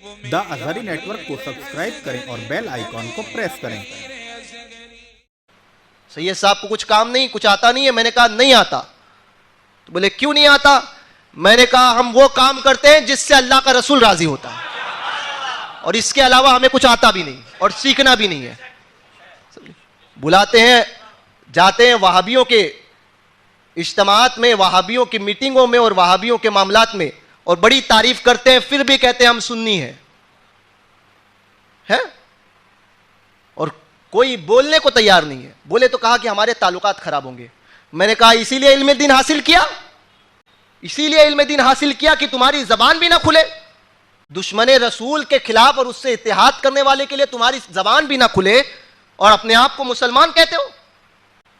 The Azhari network को subscribe करें और बेल आइकॉन को प्रेस करें। सैयद साहब को कुछ काम नहीं, कुछ आता नहीं है। मैंने कहा नहीं आता। तो बोले क्यों नहीं आता? मैंने कहा हम वो काम करते हैं जिससे अल्लाह का रसूल राजी होता है, और इसके अलावा हमें कुछ आता भी नहीं और सीखना भी नहीं है। बुलाते हैं, जाते हैं वहाबियों के इज्तिमात में, वहाबियों की मीटिंगों में और वहाबियों के मामलात में, और बड़ी तारीफ करते हैं, फिर भी कहते हैं हम सुन्नी हैं है? और कोई बोलने को तैयार नहीं है। बोले तो कहा कि हमारे ताल्लुकात खराब होंगे। मैंने कहा इसीलिए इल्म दीन हासिल किया, इसीलिए इल्म दीन हासिल किया कि तुम्हारी जबान भी ना खुले। दुश्मन रसूल के खिलाफ और उससे इत्तेहाद करने वाले के लिए तुम्हारी जबान भी ना खुले, और अपने आप को मुसलमान कहते हो।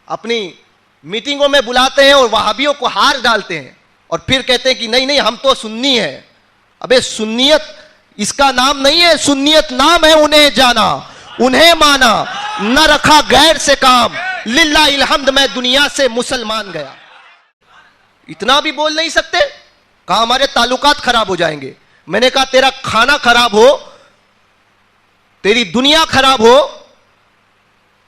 अपनी मीटिंगों में बुलाते हैं और वहाबियों को हार डालते हैं, और फिर कहते हैं कि नहीं नहीं हम तो सुन्नी है। अबे सुन्नियत इसका नाम नहीं है, सुन्नियत नाम है उन्हें जाना, उन्हें माना, न रखा गैर से काम, लिल्लाहिल हम्द मैं दुनिया से मुसलमान गया। इतना भी बोल नहीं सकते? कहा हमारे ताल्लुकात खराब हो जाएंगे। मैंने कहा तेरा खाना खराब हो, तेरी दुनिया खराब हो,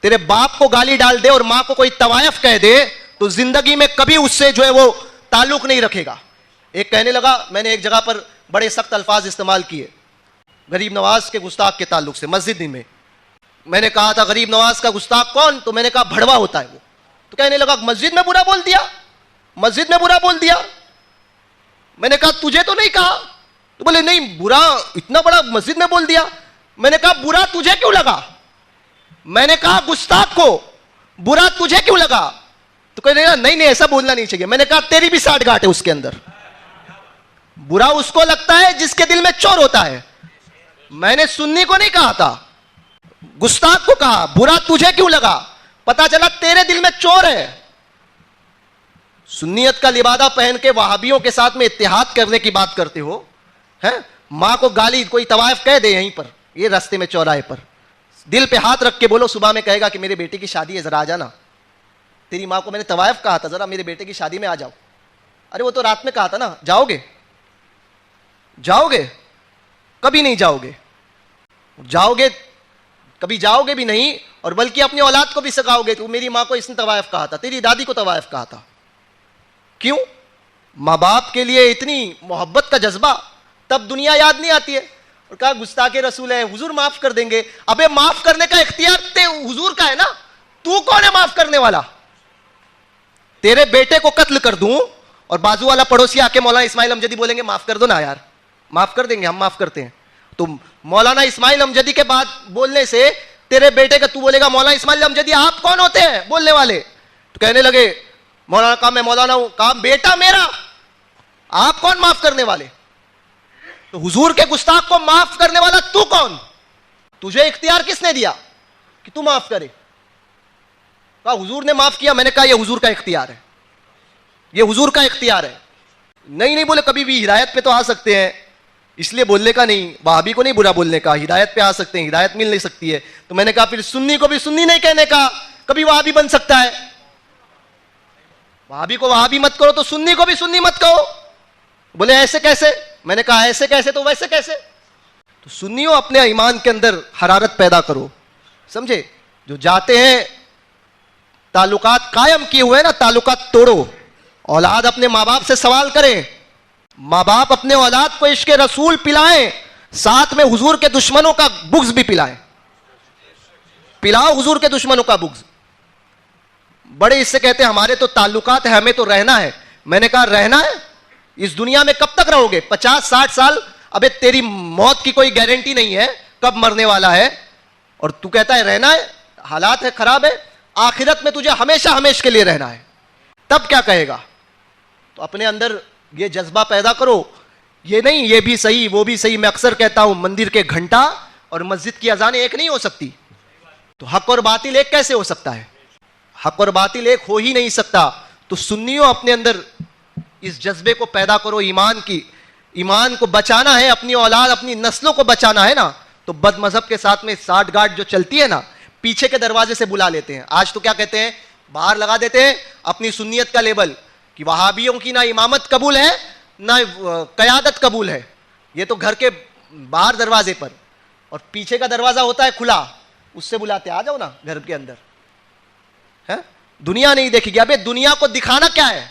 तेरे बाप को गाली डाल दे और मां को कोई तवायफ कह दे, तो जिंदगी में कभी उससे जो है वो ताल्लुक नहीं रखेगा। एक कहने लगा, मैंने एक जगह पर बड़े सख्त अल्फाज इस्तेमाल किए गरीब नवाज के गुस्ताख के ताल्लुक से मस्जिद में। मैंने कहा था गरीब नवाज का गुस्ताख कौन? तो मैंने कहा भड़वा होता है वो। तो कहने लगा मस्जिद में बुरा बोल दिया, मस्जिद में बुरा बोल दिया। मैंने कहा तुझे तो नहीं कहा। तो बोले नहीं, बुरा इतना बड़ा मस्जिद में बोल दिया। मैंने कहा बुरा तुझे क्यों लगा? मैंने कहा गुस्ताख को बुरा तुझे क्यों लगा? तो कहने लगा नहीं नहीं ऐसा बोलना नहीं चाहिए। मैंने कहा तेरी भी साठ गांठ है उसके अंदर। बुरा उसको लगता है जिसके दिल में चोर होता है। मैंने सुन्नी को नहीं कहा था, गुस्ताख को कहा। बुरा तुझे क्यों लगा? पता चला तेरे दिल में चोर है। सुन्नियत का लिबादा पहन के वहाबियों के साथ में इत्तेहाद करने की बात करते हो हैं? मां को गाली कोई तवायफ कह दे यहीं पर, ये रास्ते में चौराहे पर, दिल पे हाथ रख के बोलो, सुबह में कहेगा कि मेरे बेटे की शादी है, जरा आ जाना। तेरी मां को मैंने तवायफ कहा था, जरा मेरे बेटे की शादी में आ जाओ। अरे वो तो रात में कहा था ना। जाओगे? जाओगे? कभी नहीं जाओगे। जाओगे कभी जाओगे भी नहीं, और बल्कि अपनी औलाद को भी सिखाओगे कि मेरी मां को इसने तवायफ कहा था, तेरी दादी को तवायफ कहा था। क्यों? मां बाप के लिए इतनी मोहब्बत का जज्बा, तब दुनिया याद नहीं आती है। और कहा गुस्ताखे रसूल है, हुजूर माफ कर देंगे। अबे माफ करने का इख्तियार ते हुजूर का है ना, तू कौन है माफ करने वाला? तेरे बेटे को कत्ल कर दूं और बाजू वाला पड़ोसी आके मौलाना इस्माइल अमजदी बोलेंगे माफ कर दो ना यार, माफ कर देंगे, हम माफ करते हैं। तो मौलाना इस्माइल अमजदी के बाद बोलने से तेरे बेटे का तू बोलेगा मौलाना इस्माइल अमजदी आप कौन होते हैं बोलने वाले? तो कहने लगे मौलाना कहा मैं मौलाना हूं। कहा बेटा मेरा, आप कौन माफ करने वाले? तो हुजूर के गुस्ताख को माफ करने वाला तू कौन? तुझे इख्तियार किसने दिया कि तू माफ करे? कहा हुजूर ने माफ किया। मैंने कहा यह हुजूर का इख्तियार है, यह हुजूर का इख्तियार है। नहीं नहीं बोले कभी भी हिदायत पे तो आ सकते हैं, इसलिए बोलने का नहीं, वहाबी को नहीं बुरा बोलने का, हिदायत पे आ सकते हैं, हिदायत मिल नहीं सकती है। तो मैंने कहा फिर सुन्नी को भी सुन्नी नहीं कहने का, कभी वहाबी बन सकता है। वहाबी को वहाबी मत करो तो सुन्नी को भी सुन्नी मत कहो। बोले ऐसे कैसे? मैंने कहा ऐसे कैसे तो वैसे कैसे। तो सुन्नियों अपने ईमान के अंदर हरारत पैदा करो, समझे? जो जाते हैं ताल्लुकात कायम किए हुए ना, ताल्लुकात तोड़ो। औलाद अपने माँ बाप से सवाल करें, माँ बाप अपने औलाद को इश्क रसूल पिलाएं, साथ में हुजूर के दुश्मनों का बुग़्ज़ भी पिलाएं। पिलाओ हुजूर के दुश्मनों का बुग़्ज़। बड़े इससे कहते हैं हमारे तो ताल्लुकात है, हमें तो रहना है। मैंने कहा रहना है? इस दुनिया में कब तक रहोगे? 50-60 साल? अबे तेरी मौत की कोई गारंटी नहीं है कब मरने वाला है, और तू कहता है रहना है? हालात है खराब है, आखिरत में तुझे हमेशा हमेशा के लिए रहना है, तब क्या कहेगा? तो अपने अंदर ये जज्बा पैदा करो। ये नहीं ये भी सही वो भी सही। मैं अक्सर कहता हूं मंदिर के घंटा और मस्जिद की अजानें एक नहीं हो सकती। तो हक और बातिल एक कैसे हो सकता है? हक और बातिल एक हो ही नहीं सकता। तो सुन्नियों अपने अंदर इस जज्बे को पैदा करो, ईमान को बचाना है, अपनी औलाद अपनी नस्लों को बचाना है ना। तो बदमजहब के साथ में साठ गांठ जो चलती है ना, पीछे के दरवाजे से बुला लेते हैं। आज तो क्या कहते हैं, बाहर लगा देते हैं अपनी सुन्नियत का लेबल कि वहाबियों की ना इमामत कबूल है ना कयादत कबूल है। ये तो घर के باہر دروازے پر, اور پیچھے کا دروازہ ہوتا ہے کھلا, اس سے بلاتے آ جاؤ نا گھر کے اندر. دنیا نہیں دیکھے گی. ابے دنیا کو دکھانا کیا ہے؟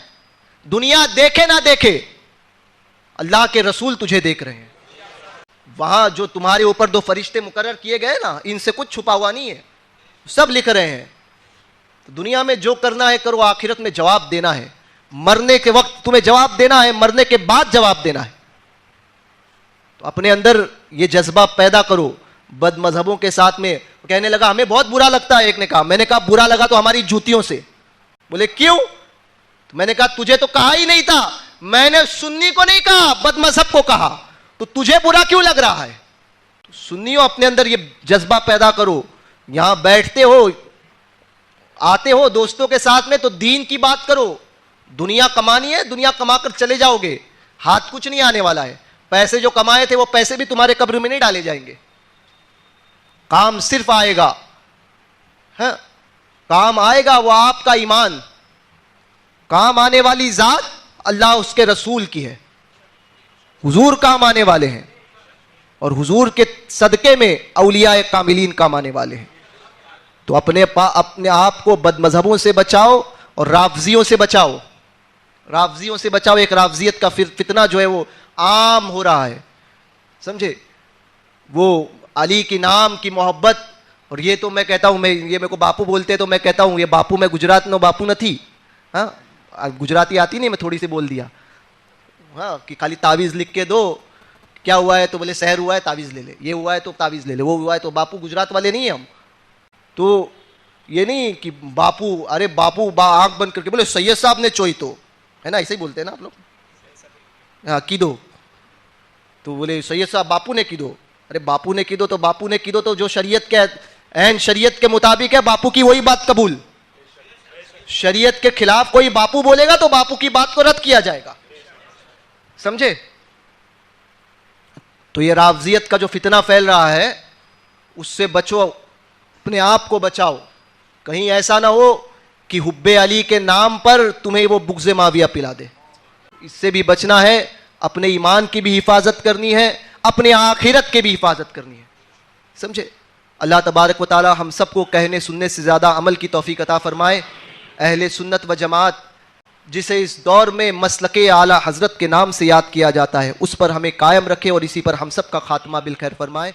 دنیا دیکھے نہ دیکھے, اللہ کے رسول تجھے دیکھ رہے ہیں. وہاں جو تمہارے اوپر 2 فرشتے مقرر کیے گئے نا, ان سے کچھ چھپا ہوا نہیں ہے, سب لکھ رہے ہیں. تو دنیا میں جو کرنا ہے کرو, آخرت میں جواب دینا ہے. مرنے کے وقت تمہیں جواب دینا ہے, مرنے کے بعد جواب دینا ہے. تو اپنے اندر یہ جذبہ پیدا کرو. بد مذہبوں کے ساتھ میں کہنے لگا ہمیں بہت برا لگتا ہے. ایک نے کہا, میں نے کہا برا لگا تو ہماری جوتیوں سے. بولے کیوں؟ تو میں نے کہا تجھے تو کہا ہی نہیں تھا, میں نے سنی کو نہیں کہا, بد مذہب کو کہا, تو تجھے برا کیوں لگ رہا ہے؟ تو سنیوں اپنے اندر یہ جذبہ پیدا کرو. یہاں بیٹھتے ہو, آتے ہو دوستوں کے ساتھ میں, تو دین کی بات کرو. دنیا کمانی ہے, دنیا کما کر چلے جاؤ گے, ہاتھ کچھ نہیں آنے والا ہے. پیسے جو کمائے تھے وہ پیسے بھی تمہارے قبر میں نہیں ڈالے جائیں گے. کام صرف آئے گا, کام آئے گا وہ آپ کا ایمان. کام آنے والی ذات اللہ اس کے رسول کی ہے. حضور کام آنے والے ہیں, اور حضور کے صدقے میں اولیاء کاملین کام آنے والے ہیں. تو اپنے آپ کو بد مذہبوں سے بچاؤ اور رافضیوں سے بچاؤ. رافضیوں سے بچاؤ. ایک رافضیت کا فتنہ جو ہے وہ عام ہو رہا ہے, سمجھے. وہ علی کی نام کی محبت, اور یہ تو میں کہتا ہوں, یہ میرے کو باپو بولتے تو میں کہتا ہوں یہ باپو میں گجرات نو باپو نہ تھی. ہاں گجراتی آتی نہیں, میں تھوڑی سی بول دیا. ہاں کہ خالی تعویذ لکھ کے دو, کیا ہوا ہے تو بولے سحر ہوا ہے تعویذ لے لے, یہ ہوا ہے تو تعویذ لے لے, وہ ہوا ہے تو. باپو گجرات والے نہیں ہیں ہم. تو یہ نہیں کہ باپو, ارے باپو آنکھ بند کر کے بولے سید صاحب نے چوئی تو, ہے نا, ایسے ہی بولتے ہیں نا آپ لوگ. ہاں کی دو, تو بولے سید صاحب باپو نے کی دو. ارے باپو نے کی دو تو باپو نے کی دو, تو جو شریعت کے عین شریعت کے مطابق ہے باپو کی وہی بات قبول. شریعت کے خلاف کوئی باپو بولے گا تو باپو کی بات کو رد کیا جائے گا, سمجھے. تو یہ رافضیت کا جو فتنہ پھیل رہا ہے اس سے بچو, اپنے آپ کو بچاؤ. کہیں ایسا نہ ہو کہ حب علی کے نام پر تمہیں وہ بغض معاویہ پلا دے. اس سے بھی بچنا ہے. اپنے ایمان کی بھی حفاظت کرنی ہے, اپنے آخرت کی بھی حفاظت کرنی ہے, سمجھے. اللہ تبارک و تعالی ہم سب کو کہنے سننے سے زیادہ عمل کی توفیق عطا فرمائے. اہل سنت و جماعت جسے اس دور میں مسلک اعلی حضرت کے نام سے یاد کیا جاتا ہے, اس پر ہمیں قائم رکھے اور اسی پر ہم سب کا خاتمہ بالخیر فرمائے.